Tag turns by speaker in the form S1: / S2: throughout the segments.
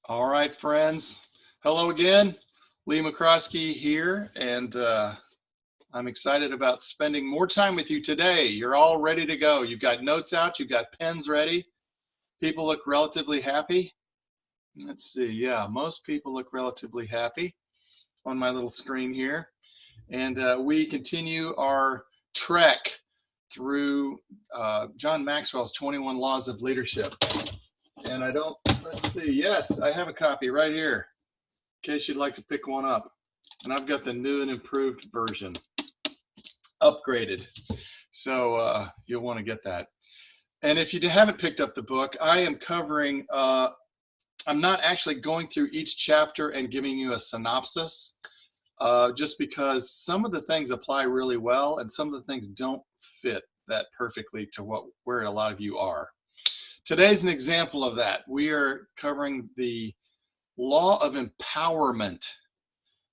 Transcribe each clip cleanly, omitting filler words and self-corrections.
S1: All right, friends. Hello again. Lee McCroskey here, and I'm excited about spending more time with you today. You're all ready to go. You've got notes out, you've got pens ready. People look relatively happy. Let's see. Yeah, most people look relatively happy on my little screen here. And we continue our trek through John Maxwell's 21 Laws of Leadership. And let's see. Yes, I have a copy right here in case you'd like to pick one up. And I've got the new and improved version, upgraded. So you'll want to get that. And if you haven't picked up the book, I am covering, I'm not actually going through each chapter and giving you a synopsis, just because some of the things apply really well and some of the things don't fit that perfectly to where a lot of you are. Today's an example of that. We are covering the law of empowerment.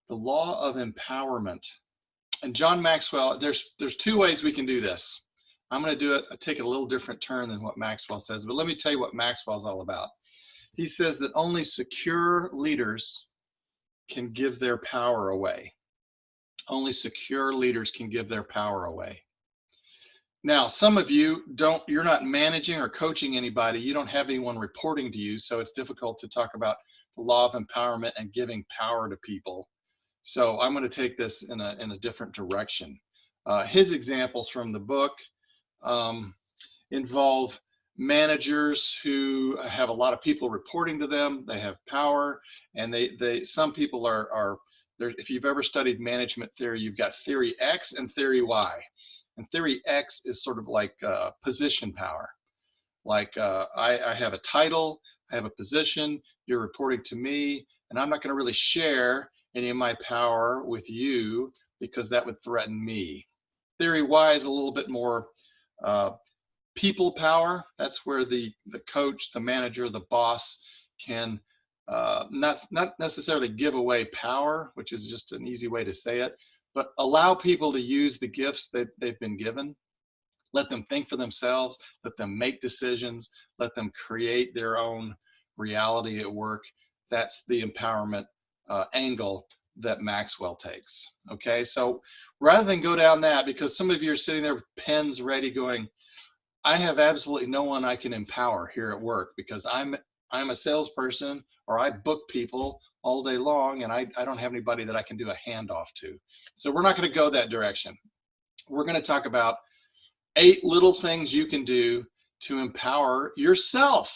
S1: The law of empowerment. And John Maxwell, there's two ways we can do this. I'm going to take it a little different turn than what Maxwell says, but let me tell you what Maxwell's all about. He says that only secure leaders can give their power away. Only secure leaders can give their power away. Now, some of you you're not managing or coaching anybody. You don't have anyone reporting to you, so it's difficult to talk about the law of empowerment and giving power to people. So I'm going to take this in a different direction. His examples from the book involve managers who have a lot of people reporting to them. They have power, and some people are there. If you've ever studied management theory, you've got theory X and theory Y. And theory X is sort of like position power. Like I have a title, I have a position, you're reporting to me, and I'm not going to really share any of my power with you because that would threaten me. Theory Y is a little bit more people power. That's where the coach, the manager, the boss can not necessarily give away power, which is just an easy way to say it, but allow people to use the gifts that they've been given. Let them think for themselves, let them make decisions, let them create their own reality at work. That's the empowerment angle that Maxwell takes. Okay, so rather than go down that, because some of you are sitting there with pens ready going, I have absolutely no one I can empower here at work because I'm a salesperson, or I book people all day long, and I don't have anybody that I can do a handoff to. So we're not going to go that direction. We're going to talk about 8 little things you can do to empower yourself.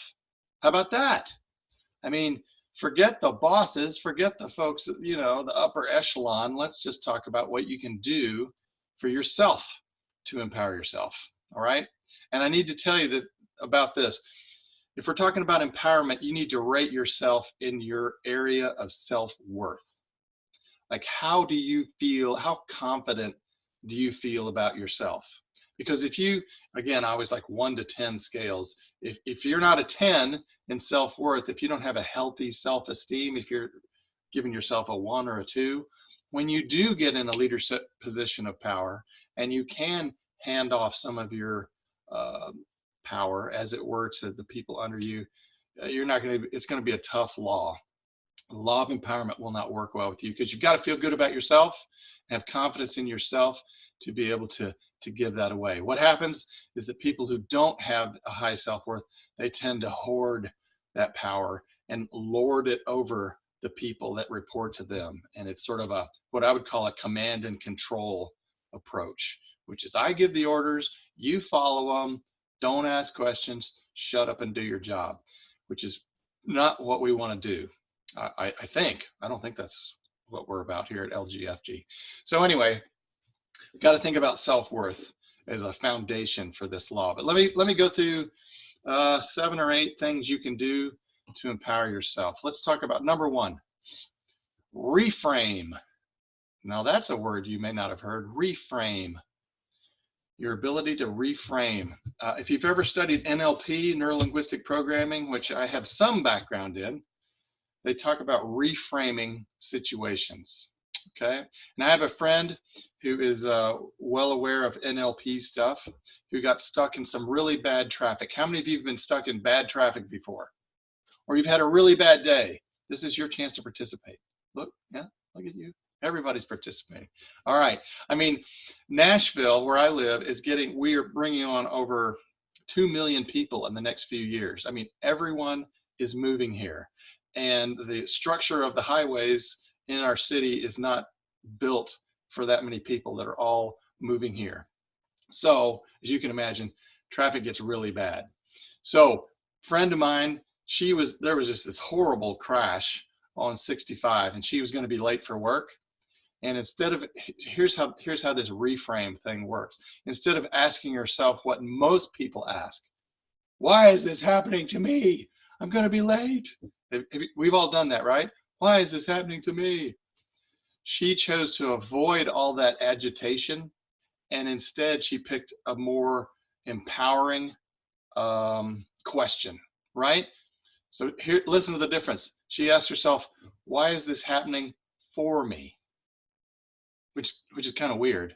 S1: How about that? I mean, forget the bosses, forget the folks, the upper echelon. Let's just talk about what you can do for yourself to empower yourself. All right. And I need to tell you about this. If we're talking about empowerment, you need to rate yourself in your area of self-worth. Like, how do you feel? How confident do you feel about yourself? Because if you, again, I always like 1 to 10 scales. If you're not a 10 in self-worth, if you don't have a healthy self-esteem, if you're giving yourself a 1 or a 2, when you do get in a leadership position of power and you can hand off some of your power, as it were, to the people under you, it's going to be a tough law. The law of empowerment will not work well with you because you've got to feel good about yourself, have confidence in yourself to be able to give that away. What happens is that people who don't have a high self-worth, they tend to hoard that power and lord it over the people that report to them. And it's sort of what I would call a command and control approach, which is I give the orders, you follow them, don't ask questions, shut up and do your job, which is not what we want to do. I don't think that's what we're about here at LGFG. So anyway, we've got to think about self-worth as a foundation for this law. But let me go through 7 or 8 things you can do to empower yourself. Let's talk about number 1, reframe. Now that's a word you may not have heard, reframe. Your ability to reframe. If you've ever studied NLP, neuro-linguistic programming, which I have some background in, they talk about reframing situations. Okay, and I have a friend who is well aware of NLP stuff, who got stuck in some really bad traffic. How many of you have been stuck in bad traffic before? Or you've had a really bad day This is your chance to participate. Look, yeah, look at you. Everybody's participating. All right. I mean, Nashville, where I live, we are bringing on over 2 million people in the next few years. I mean, everyone is moving here. And the structure of the highways in our city is not built for that many people that are all moving here. So, as you can imagine, traffic gets really bad. So, friend of mine, there was just this horrible crash on 65, and she was going to be late for work. And here's how this reframe thing works. Instead of asking yourself what most people ask, why is this happening to me? I'm going to be late. We've all done that, right? Why is this happening to me? She chose to avoid all that agitation, and instead she picked a more empowering question, right? So here, listen to the difference. She asked herself, why is this happening for me? Which is kind of weird.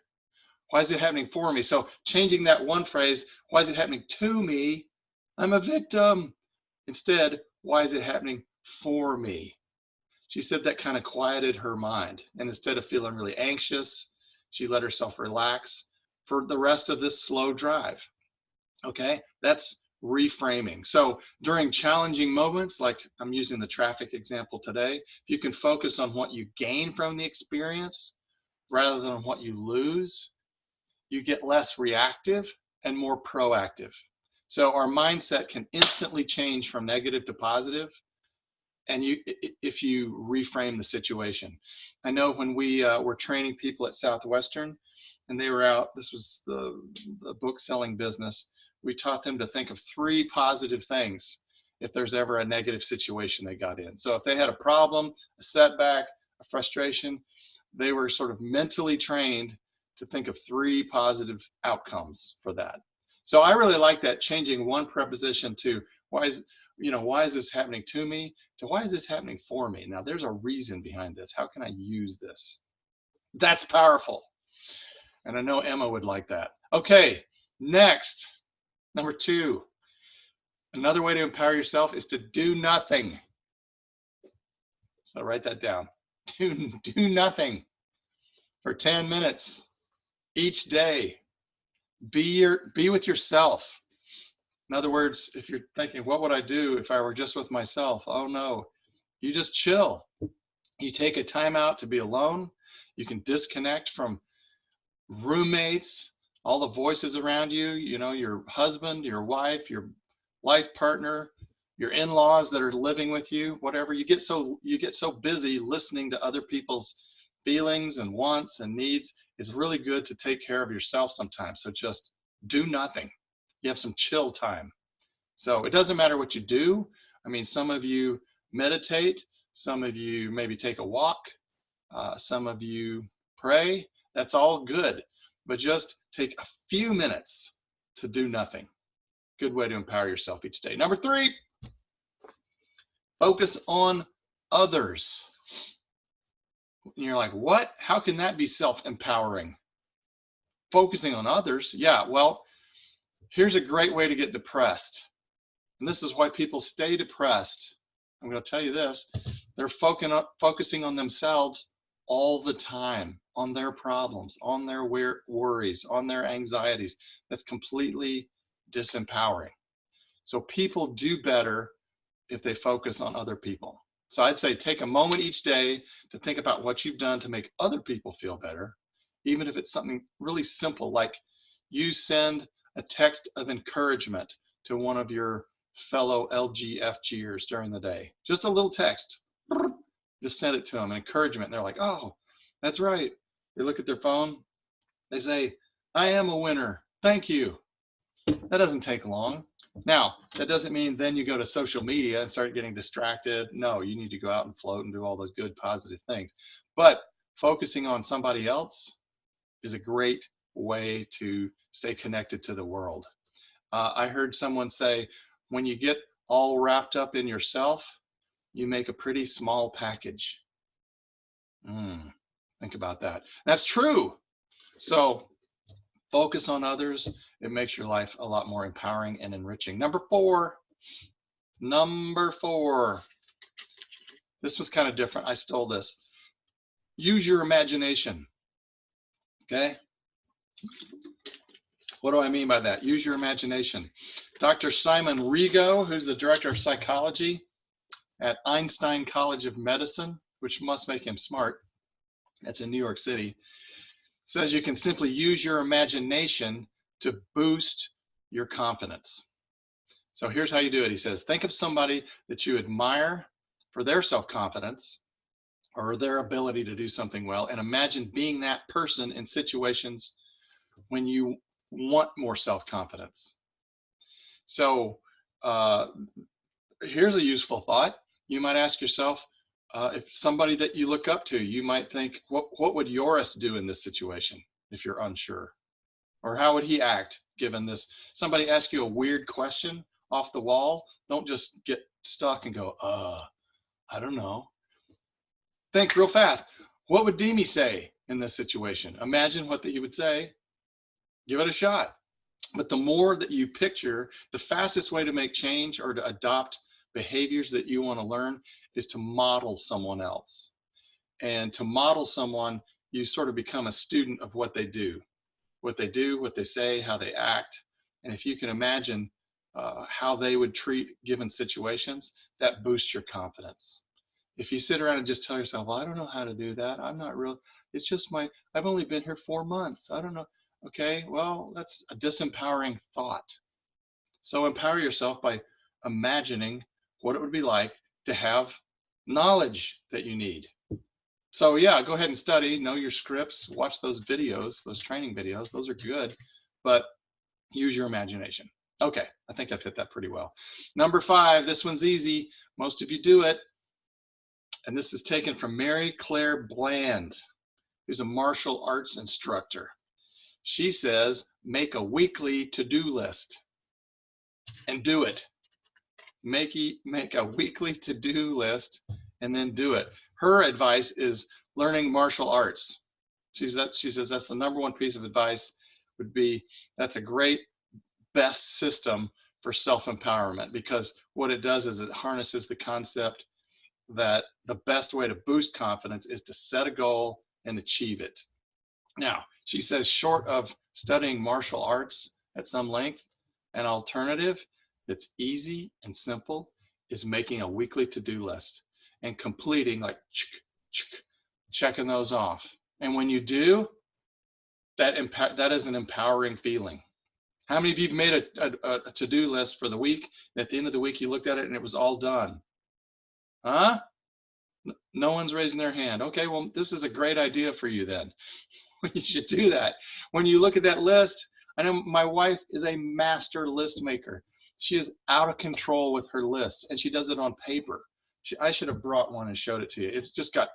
S1: Why is it happening for me? So changing that one phrase, why is it happening to me? I'm a victim. Instead, why is it happening for me? She said that kind of quieted her mind. And instead of feeling really anxious, she let herself relax for the rest of this slow drive. Okay, that's reframing. So during challenging moments, like I'm using the traffic example today, if you can focus on what you gain from the experience rather than what you lose, you get less reactive and more proactive. So our mindset can instantly change from negative to positive, and if you reframe the situation. I know when we were training people at Southwestern, and they were out, this was the book selling business, we taught them to think of 3 positive things if there's ever a negative situation they got in. So if they had a problem, a setback, a frustration, they were sort of mentally trained to think of 3 positive outcomes for that. So I really like that, changing one preposition to why is this happening to me, to why is this happening for me? Now there's a reason behind this. How can I use this? That's powerful. And I know Emma would like that. Okay, next, number 2. Another way to empower yourself is to do nothing. So write that down. Do nothing for 10 minutes each day. Be with yourself. In other words, if you're thinking, what would I do if I were just with myself? Oh no, you just chill. You take a time out to be alone. You can disconnect from roommates, all the voices around you, your husband, your wife, your life partner, your in-laws that are living with you, whatever. You get so busy listening to other people's feelings and wants and needs. It's really good to take care of yourself sometimes. So just do nothing. You have some chill time. So it doesn't matter what you do. I mean, some of you meditate, some of you maybe take a walk, some of you pray. That's all good, but just take a few minutes to do nothing. Good way to empower yourself each day. Number 3, focus on others. And you're like, what? How can that be self-empowering? Focusing on others? Yeah, well, here's a great way to get depressed. And this is why people stay depressed. I'm going to tell you this. They're focusing on themselves all the time, on their problems, on their worries, on their anxieties. That's completely disempowering. So people do better if they focus on other people. So I'd say take a moment each day to think about what you've done to make other people feel better, even if it's something really simple, like you send a text of encouragement to one of your fellow LGFGers during the day. Just a little text. Just send it to them, encouragement. And they're like, oh, that's right. They look at their phone. They say, I am a winner. Thank you. That doesn't take long. Now, that doesn't mean then you go to social media and start getting distracted. No, you need to go out and float and do all those good, positive things. But focusing on somebody else is a great way to stay connected to the world. I heard someone say, when you get all wrapped up in yourself, you make a pretty small package. Think about that. That's true. So focus on others. It makes your life a lot more empowering and enriching. Number 4, This was kind of different. I stole this. Use your imagination. Okay. What do I mean by that? Use your imagination. Dr. Simon Rigo, who's the director of psychology at Einstein College of Medicine, which must make him smart, that's in New York City, says you can simply use your imagination to boost your confidence. So here's how you do it. He says, think of somebody that you admire for their self-confidence or their ability to do something well, and imagine being that person in situations when you want more self-confidence. So here's a useful thought. You might ask yourself, if somebody that you look up to, you might think, what would Joris do in this situation if you're unsure? Or how would he act given this? Somebody asks you a weird question off the wall, don't just get stuck and go, I don't know. Think real fast. What would Demi say in this situation? Imagine what he would say. Give it a shot. But the more that you picture, the fastest way to make change or to adopt behaviors that you want to learn is to model someone else. And to model someone, you sort of become a student of what they do, what they say, how they act. And if you can imagine how they would treat given situations, that boosts your confidence. If you sit around and just tell yourself, well, I don't know how to do that. I'm not real. It's just I've only been here 4 months. I don't know. Okay, well, that's a disempowering thought. So empower yourself by imagining what it would be like to have knowledge that you need. So yeah, go ahead and study, know your scripts, watch those videos, those training videos. Those are good, but use your imagination. Okay, I think I've hit that pretty well. Number 5, this one's easy. Most of you do it. And this is taken from Mary Claire Bland, who's a martial arts instructor. She says, make a weekly to-do list and do it. Make a weekly to-do list and then do it. Her advice is learning martial arts. She says that's the number 1 piece of advice would be, that's a great best system for self-empowerment, because what it does is it harnesses the concept that the best way to boost confidence is to set a goal and achieve it. Now, she says, short of studying martial arts at some length, an alternative that's easy and simple is making a weekly to-do list and completing, like checking those off. And when you do, that is an empowering feeling. How many of you have made a to-do list for the week, and at the end of the week you looked at it and it was all done? Huh? No one's raising their hand. Okay, well, this is a great idea for you then. You should do that. When you look at that list, I know my wife is a master list maker. She is out of control with her lists, and she does it on paper. I should have brought one and showed it to you. It's just got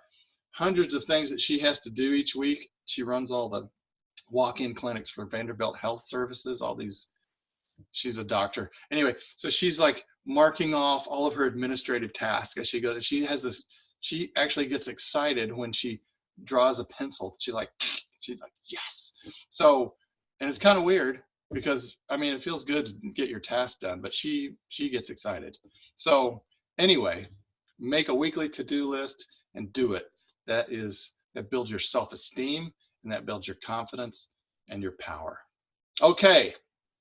S1: hundreds of things that she has to do each week. She runs all the walk-in clinics for Vanderbilt Health Services, all these. She's a doctor. Anyway, so she's like marking off all of her administrative tasks as she goes. She actually gets excited when she draws a pencil. She's like, yes. So, and it's kind of weird because, I mean, it feels good to get your task done, but she gets excited. So anyway, make a weekly to-do list and do it. That builds your self-esteem, and that builds your confidence and your power. Okay,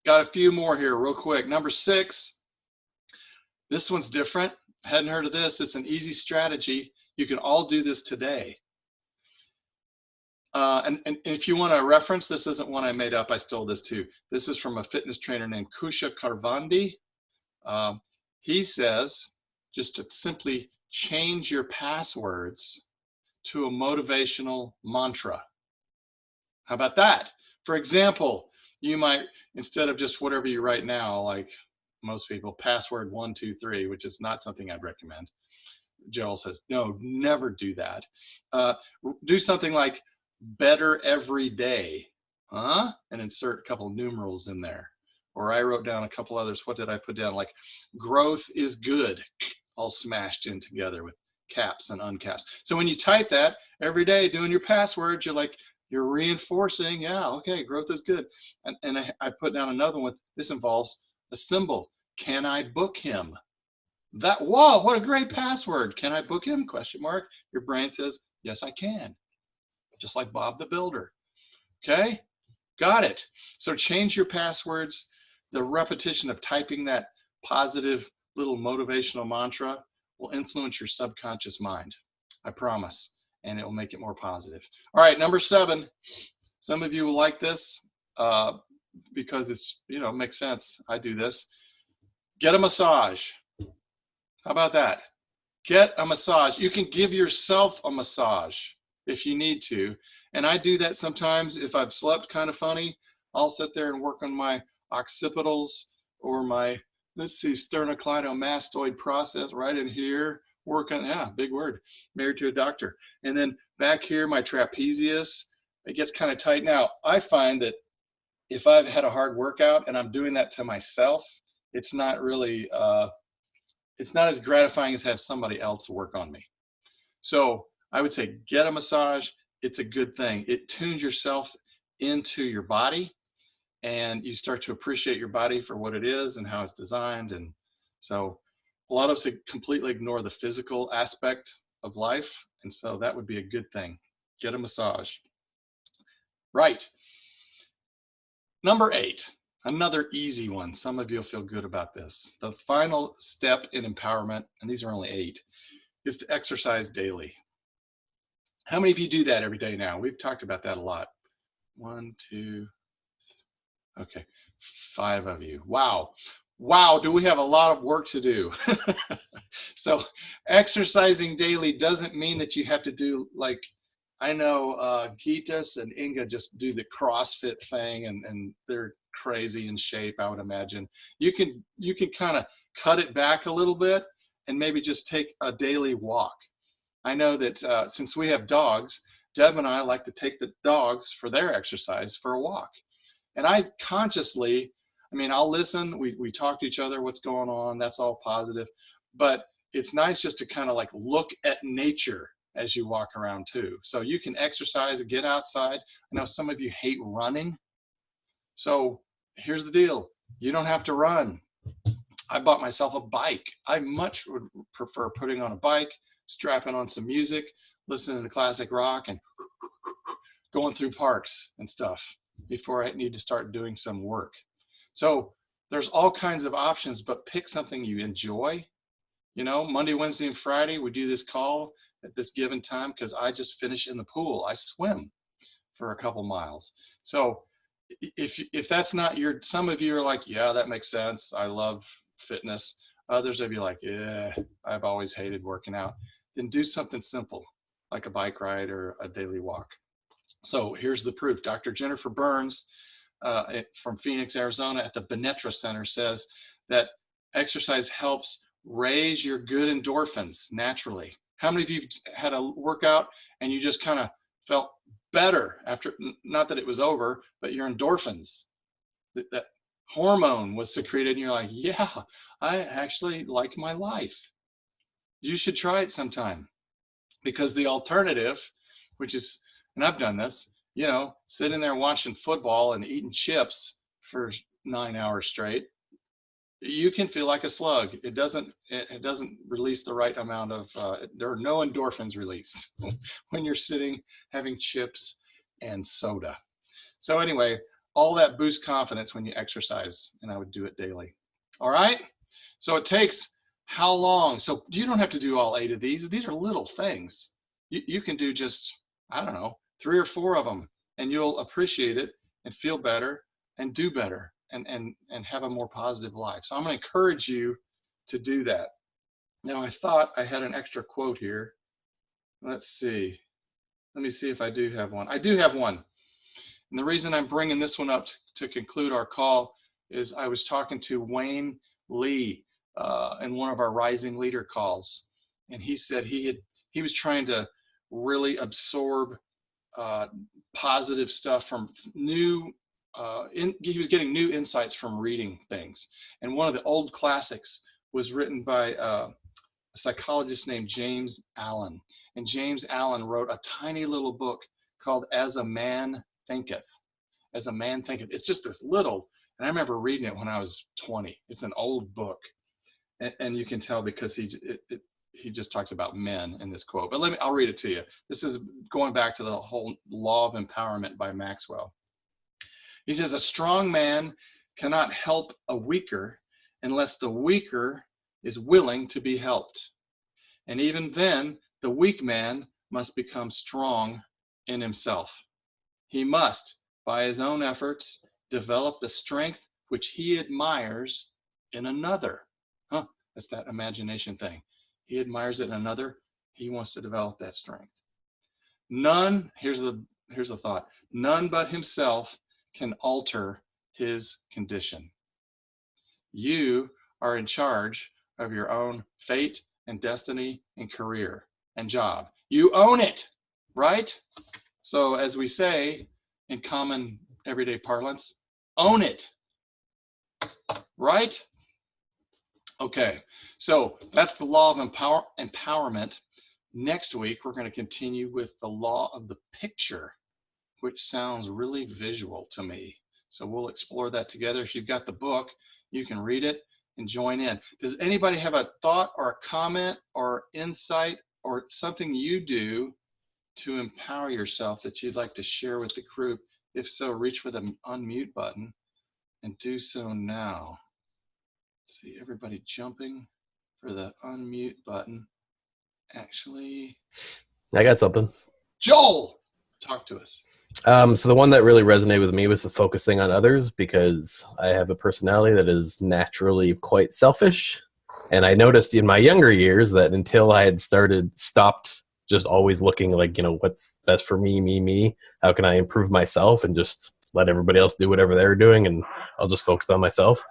S1: got a few more here real quick. Number 6, this one's different. Hadn't heard of this. It's an easy strategy. You can all do this today. And if you want a reference, this isn't one I made up. I stole this too. This is from a fitness trainer named Kusha Karvandi. He says just to simply change your passwords to a motivational mantra. How about that? For example, you might, instead of just whatever you write now, like most people, password 123, which is not something I'd recommend. Joel says, no, never do that. Do something like better every day, and insert a couple of numerals in there. Or I wrote down a couple others. What did I put down? Like growth is good, all smashed in together with caps and uncaps. So when you type that every day doing your passwords, you're reinforcing, yeah, okay, growth is good. And I put down another one. This involves a symbol. Can I book him? Whoa, what a great password. Can I book him? Question mark. Your brain says, yes, I can. Just like Bob the Builder. Okay, got it. So change your passwords. The repetition of typing that positive little motivational mantra will influence your subconscious mind. I promise. And it will make it more positive. All right, number 7. Some of you will like this because it's, makes sense. I do this. Get a massage. How about that? Get a massage. You can give yourself a massage if you need to. And I do that sometimes if I've slept kind of funny. I'll sit there and work on my occipitals or my, let's see, sternocleidomastoid process right in here. Work on, yeah, big word, married to a doctor. And then back here, my trapezius, it gets kind of tight. Now, I find that if I've had a hard workout and I'm doing that to myself, it's not really, it's not as gratifying as have somebody else work on me. So I would say get a massage. It's a good thing. It tunes yourself into your body and you start to appreciate your body for what it is and how it's designed. And so a lot of us completely ignore the physical aspect of life. And so that would be a good thing. Get a massage. Right. Number 8. Another easy one. Some of you will feel good about this. The final step in empowerment, and these are only 8, is to exercise daily. How many of you do that every day now? We've talked about that a lot. 1, 2, okay, 5 of you. Wow. Wow, do we have a lot of work to do? So exercising daily doesn't mean that you have to do, like, I know Gitas and Inga just do the CrossFit thing and they're crazy in shape, I would imagine. You can kind of cut it back a little bit and maybe just take a daily walk. I know that since we have dogs, Deb and I like to take the dogs for their exercise for a walk. And I consciously, I mean, I'll listen, we talk to each other, what's going on, that's all positive. But it's nice just to kind of like look at nature as you walk around too. So you can exercise and get outside. I know some of you hate running. So here's the deal. You don't have to run. I bought myself a bike. I much would prefer putting on a bike, strapping on some music, listening to classic rock and going through parks and stuff before I need to start doing some work. So there's all kinds of options, but pick something you enjoy. Monday, Wednesday, and Friday, we do this call at this given time because I just finish in the pool. I swim for a couple miles. So if that's not some of you are like, yeah, that makes sense. I love fitness. Others of you are like, yeah, I've always hated working out. Then do something simple like a bike ride or a daily walk. So here's the proof. Dr. Jennifer Burns from Phoenix, Arizona at the Benetra Center says that exercise helps raise your good endorphins naturally. How many of you had a workout and you just kind of felt better after, not that it was over, but your endorphins, that hormone was secreted and you're like, yeah, I actually like my life. You should try it sometime, because the alternative, which is, and I've done this, sitting there watching football and eating chips for 9 hours straight, you can feel like a slug. It doesn't release the right amount of, there are no endorphins released when you're sitting having chips and soda. So anyway, all that boosts confidence when you exercise, and I would do it daily. All right. So it takes how long? So you don't have to do all 8 of these. These are little things. You can do just, I don't know, 3 or 4 of them, and you'll appreciate it and feel better and do better and have a more positive life. So I'm going to encourage you to do that. Now, I thought I had an extra quote here. Let's see. Let me see if I do have one. I do have one. And the reason I'm bringing this one up to conclude our call is I was talking to Wayne Lee in one of our Rising Leader calls. And he said he was trying to really absorb positive stuff from he was getting new insights from reading things. And one of the old classics was written by a psychologist named James Allen. And James Allen wrote a tiny little book called As a Man Thinketh. As a Man Thinketh. It's just this little, and I remember reading it when I was 20. It's an old book. and you can tell because he just talks about men in this quote. But I'll read it to you. This is going back to the whole law of empowerment by Maxwell. He says, a strong man cannot help a weaker unless the weaker is willing to be helped. And even then, the weak man must become strong in himself. He must, by his own efforts, develop the strength which he admires in another. That's that imagination thing. He admires it in another. He wants to develop that strength. None, here's the thought, none but himself can alter his condition. You are in charge of your own fate and destiny and career and job. You own it, right? So as we say in common everyday parlance, own it, right? Okay, so that's the law of empowerment. Next week, we're going to continue with the law of the picture, which sounds really visual to me. So we'll explore that together. If you've got the book, you can read it and join in. Does anybody have a thought or a comment or insight or something you do to empower yourself that you'd like to share with the group? If so, reach for the unmute button and do so now. See everybody jumping for the unmute button. Actually,
S2: I got something.
S1: Joel, talk to us.
S2: So the one that really resonated with me was the focusing on others, because I have a personality that is naturally quite selfish. And I noticed in my younger years that until I had stopped just always looking like, what's best for me, how can I improve myself, and just let everybody else do whatever they're doing, and I'll just focus on myself.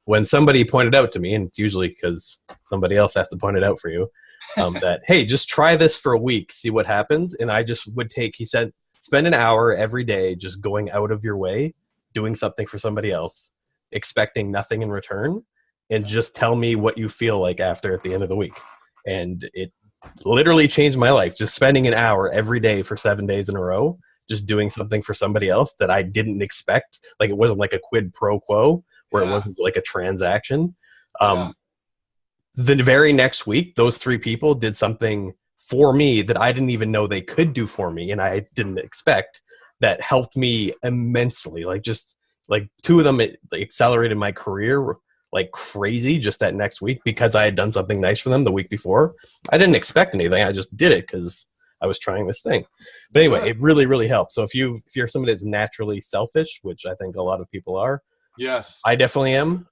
S2: When somebody pointed out to me, and it's usually because somebody else has to point it out for you, that, hey, just try this for a week, see what happens. And I just would he said, spend an hour every day just going out of your way, doing something for somebody else, expecting nothing in return, and just tell me what you feel like at the end of the week. And it literally changed my life, just spending an hour every day for 7 days in a row, just doing something for somebody else that I didn't expect. Like, it wasn't like a quid pro quo where it wasn't like a transaction. The very next week, those 3 people did something for me that I didn't even know they could do for me, and I didn't expect, that helped me immensely. Like, just like 2 of them, it accelerated my career like crazy just that next week, because I had done something nice for them the week before. I didn't expect anything. I just did it because I was trying this thing. But anyway, it really, really helped. So if you're somebody that's naturally selfish, which I think a lot of people are,
S1: yes,
S2: I definitely am,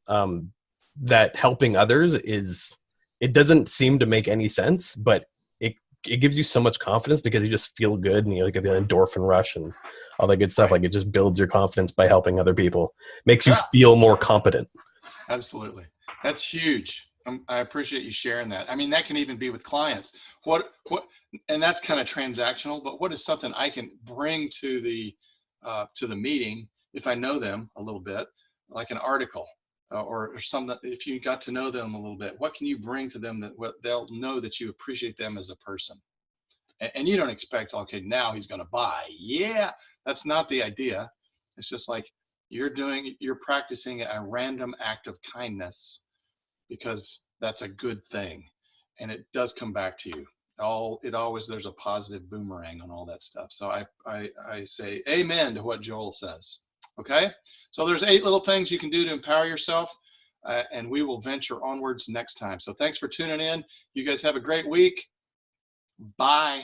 S2: that helping others it doesn't seem to make any sense, but it gives you so much confidence, because you just feel good, and you get the endorphin rush and all that good stuff. Like, it just builds your confidence by helping other people, makes you feel more competent.
S1: Absolutely. That's huge. I appreciate you sharing that. I mean, that can even be with clients. What, and that's kind of transactional, but what is something I can bring to the meeting if I know them a little bit, like an article or something. If you got to know them a little bit, what can you bring to them that they'll know that you appreciate them as a person? And you don't expect, okay, now he's going to buy. Yeah, that's not the idea. It's just like you're practicing a random act of kindness, because that's a good thing, and it does come back to you. There's a positive boomerang on all that stuff. So I say amen to what Joel says. Okay, so there's 8 little things you can do to empower yourself, and we will venture onwards next time. So thanks for tuning in. You guys have a great week. Bye.